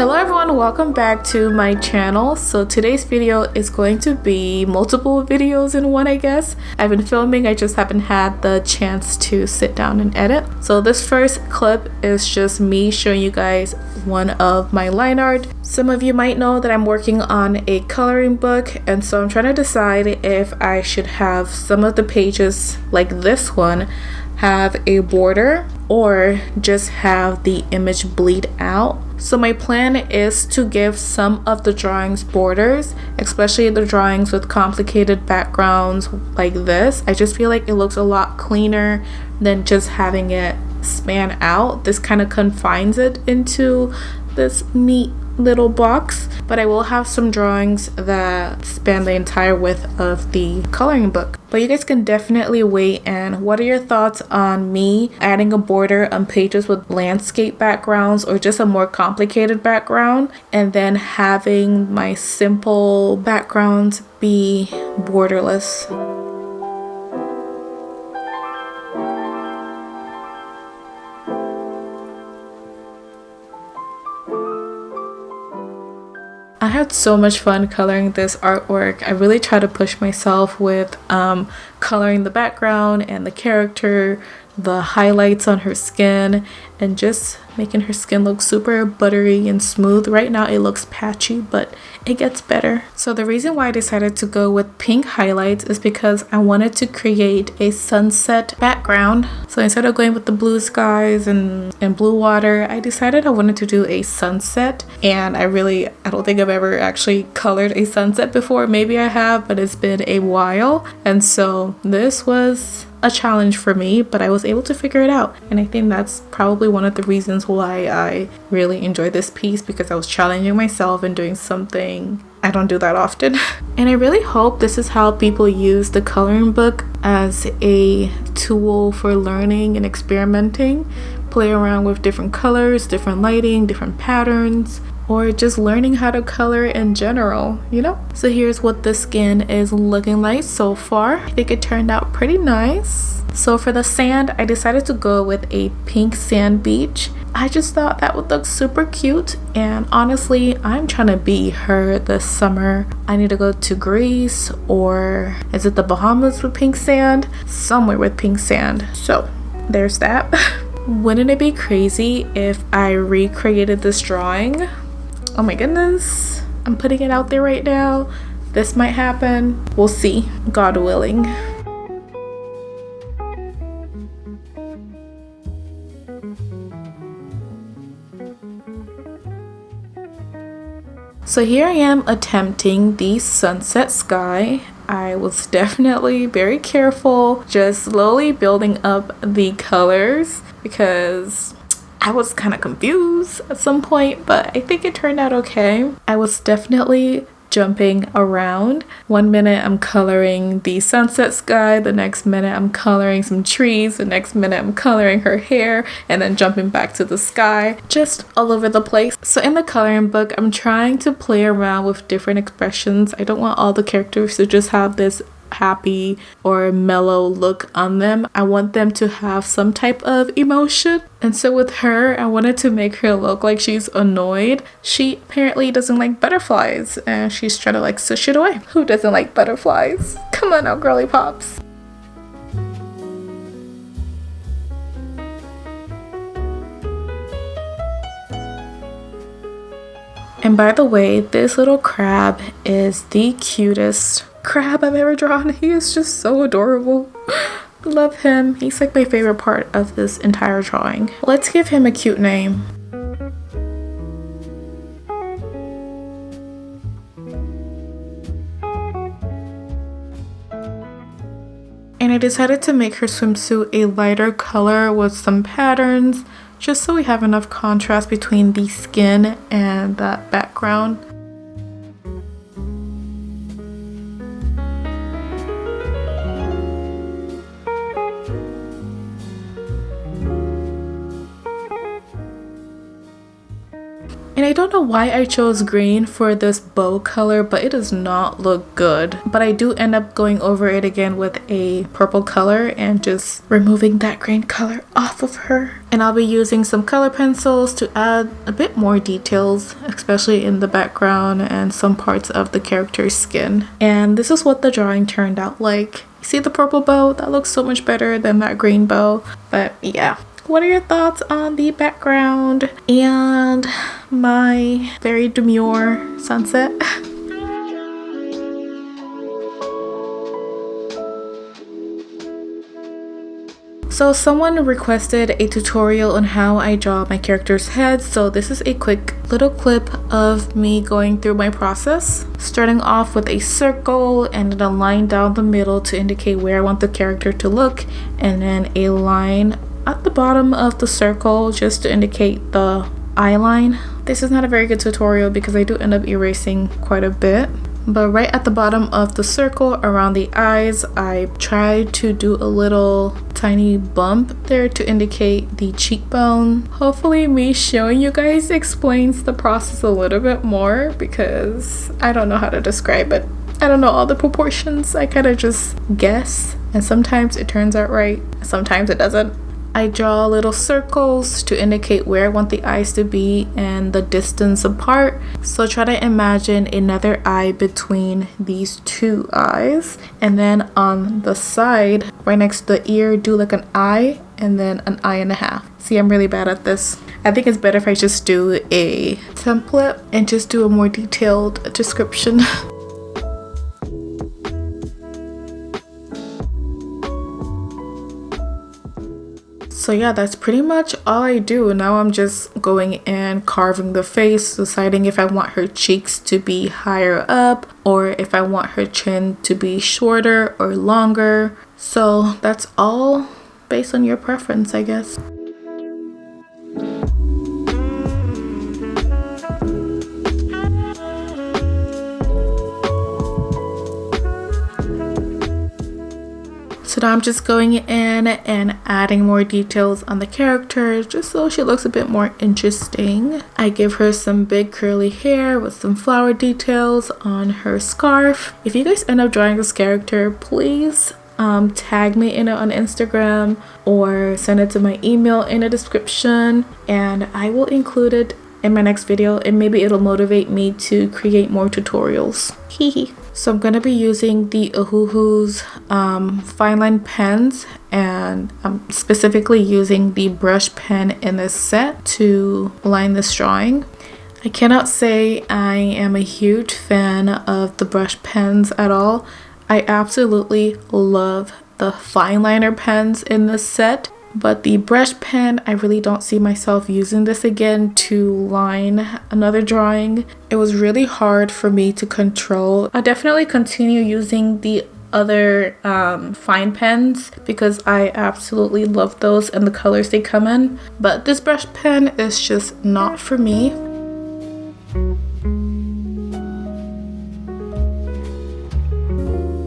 Hello everyone, welcome back to my channel. So today's video is going to be multiple videos in one, I guess. I've been filming, I just haven't had the chance to sit down and edit. So this first clip is just me showing you guys one of my line art. Some of you might know that I'm working on a coloring book, and so I'm trying to decide if I should have some of the pages like this one have a border or just have the image bleed out. So my plan is to give some of the drawings borders, especially the drawings with complicated backgrounds like this. I just feel like it looks a lot cleaner than just having it span out. This kind of confines it into this neat little box, but I will have some drawings that span the entire width of the coloring book. But you guys can definitely weigh in. What are your thoughts on me adding a border on pages with landscape backgrounds or just a more complicated background, and then having my simple backgrounds be borderless? I had so much fun coloring this artwork. I really try to push myself with coloring the background and the character, the highlights on her skin, and just making her skin look super buttery and smooth. Right now it looks patchy, but it gets better. So the reason why I decided to go with pink highlights is because I wanted to create a sunset background. So instead of going with the blue skies and blue water, I decided I wanted to do a sunset. And I don't think I've ever actually colored a sunset before. Maybe I have, but it's been a while. And so this was a challenge for me, but I was able to figure it out. And I think that's probably one of the reasons why I really enjoyed this piece, because I was challenging myself and doing something I don't do that often. And I really hope this is how people use the coloring book as a tool for learning and experimenting, play around with different colors, different lighting, different patterns, or just learning how to color in general, you know? So here's what the skin is looking like so far. I think it turned out pretty nice. So for the sand, I decided to go with a pink sand beach. I just thought that would look super cute, and honestly, I'm trying to be her this summer. I need to go to Greece, or is it the Bahamas with pink sand? Somewhere with pink sand. So there's that. Wouldn't it be crazy if I recreated this drawing? Oh my goodness, I'm putting it out there right now. This might happen. We'll see, God willing. So here I am attempting the sunset sky. I was definitely very careful, just slowly building up the colors because I was kind of confused at some point, but I think it turned out okay. I was definitely jumping around. One minute I'm coloring the sunset sky, the next minute I'm coloring some trees, the next minute I'm coloring her hair, and then jumping back to the sky, just all over the place. So in the coloring book, I'm trying to play around with different expressions. I don't want all the characters to just have this happy or mellow look on them. I want them to have some type of emotion. And so with her, I wanted to make her look like she's annoyed. She apparently doesn't like butterflies, and she's trying to like swish it away. Who doesn't like butterflies? Come on now, girly pops. And by the way, this little crab is the cutest crab I've ever drawn. He is just so adorable. Love him. He's like my favorite part of this entire drawing. Let's give him a cute name. And I decided to make her swimsuit a lighter color with some patterns, just so we have enough contrast between the skin and that background. And I I don't know why I chose green for this bow color, but it does not look good. But I do end up going over it again with a purple color and just removing that green color off of her. And I'll be using some color pencils to add a bit more details, especially in the background and some parts of the character's skin. And this is what the drawing turned out like. See the purple bow? That looks so much better than that green bow. But yeah. What are your thoughts on the background and my very demure sunset? So someone requested a tutorial on how I draw my character's head, so this is a quick little clip of me going through my process. Starting off with a circle and then a line down the middle to indicate where I want the character to look, and then a line at the bottom of the circle just to indicate the eye line. This is not a very good tutorial because I do end up erasing quite a bit. But right at the bottom of the circle around the eyes, I tried to do a little tiny bump there to indicate the cheekbone. Hopefully me showing you guys explains the process a little bit more because I don't know how to describe it. I don't know all the proportions. I kind of just guess, and sometimes it turns out right, sometimes it doesn't. I draw little circles to indicate where I want the eyes to be and the distance apart. So try to imagine another eye between these two eyes. And then on the side, right next to the ear, do like an eye and then an eye and a half. See, I'm really bad at this. I think it's better if I just do a template and just do a more detailed description. So yeah, that's pretty much all I do. Now I'm just going and carving the face, deciding if I want her cheeks to be higher up or if I want her chin to be shorter or longer. So that's all based on your preference, I guess. So now I'm just going in and adding more details on the character just so she looks a bit more interesting. I give her some big curly hair with some flower details on her scarf. If you guys end up drawing this character, please tag me in it on Instagram or send it to my email in the description and I will include it in my next video and maybe it'll motivate me to create more tutorials. Hehe. So I'm going to be using the Ohuhu's fine line pens and I'm specifically using the brush pen in this set to line this drawing. I cannot say I am a huge fan of the brush pens at all. I absolutely love the fine liner pens in this set. But the brush pen, I really don't see myself using this again to line another drawing. It was really hard for me to control. I'll definitely continue using the other fine pens because I absolutely love those and the colors they come in. But this brush pen is just not for me.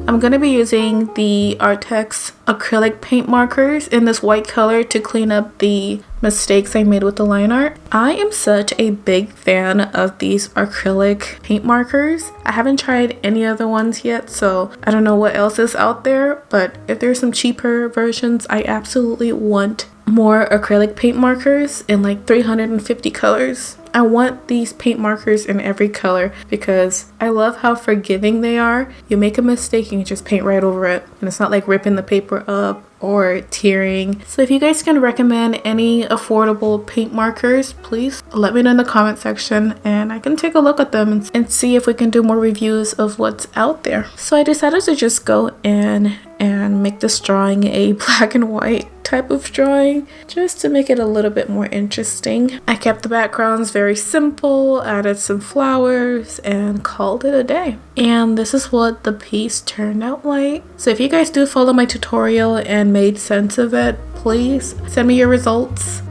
I'm going to be using the Artex acrylic paint markers in this white color to clean up the mistakes I made with the line art. I am such a big fan of these acrylic paint markers. I haven't tried any other ones yet, so I don't know what else is out there, but if there's some cheaper versions, I absolutely want more acrylic paint markers in like 350 colors. I want these paint markers in every color because I love how forgiving they are. You make a mistake, you can just paint right over it. And it's not like ripping the paper up or tearing. So if you guys can recommend any affordable paint markers, please let me know in the comment section and I can take a look at them and see if we can do more reviews of what's out there. So I decided to just go in and make this drawing a black and white type of drawing just to make it a little bit more interesting. I kept the backgrounds very simple, added some flowers and called it a day. And this is what the piece turned out like. So if you guys do follow my tutorial and made sense of it, please send me your results.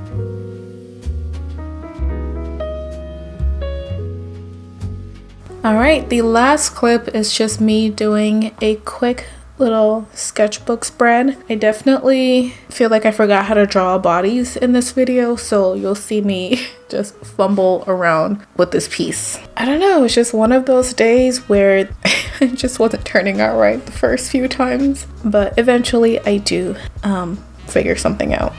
Alright, the last clip is just me doing a quick little sketchbook spread. I definitely feel like I forgot how to draw bodies in this video, so you'll see me just fumble around with this piece. I don't know, it's just one of those days where it just wasn't turning out right the first few times, but eventually I do figure something out.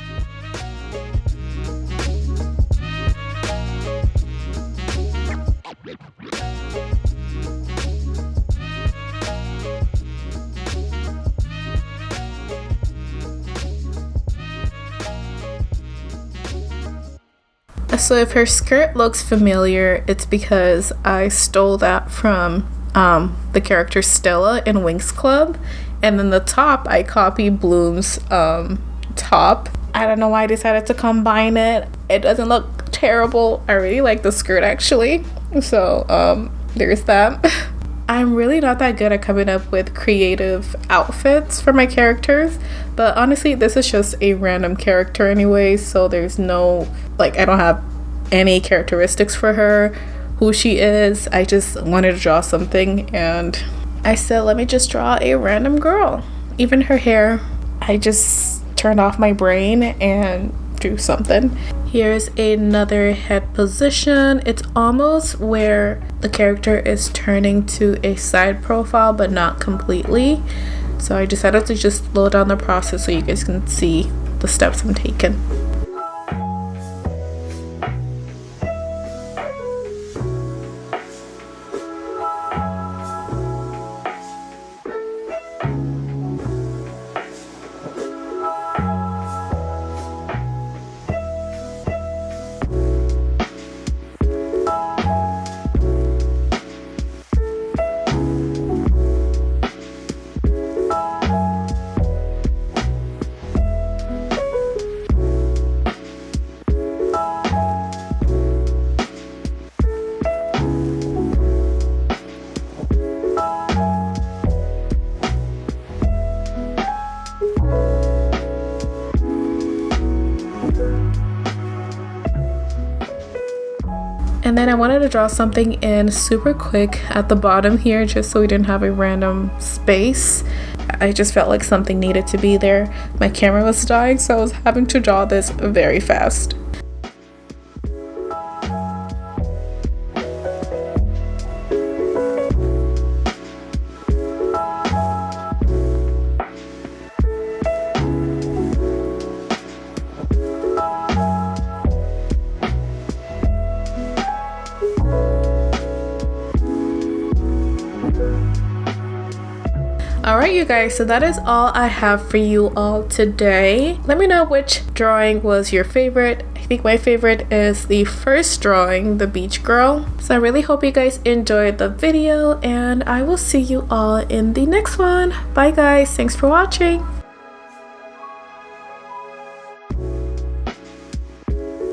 So if her skirt looks familiar, it's because I stole that from the character Stella in Winx Club, and then the top I copied Bloom's top. I don't know why I decided to combine it. It doesn't look terrible. I really like the skirt actually, so there's that. I'm really not that good at coming up with creative outfits for my characters, but honestly this is just a random character anyway, so there's no, like, I don't have any characteristics for her, who she is. I just wanted to draw something and I said, let me just draw a random girl. Even her hair, I just turned off my brain and drew something. Here's another head position. It's almost where the character is turning to a side profile, but not completely. So I decided to just slow down the process so you guys can see the steps I'm taking. And then I wanted to draw something in super quick at the bottom here, just so we didn't have a random space. I just felt like something needed to be there. My camera was dying, so I was having to draw this very fast. Alright you guys, so that is all I have for you all today. Let me know which drawing was your favorite. I think my favorite is the first drawing, the beach girl. So I really hope you guys enjoyed the video, and I will see you all in the next one. Bye guys, thanks for watching.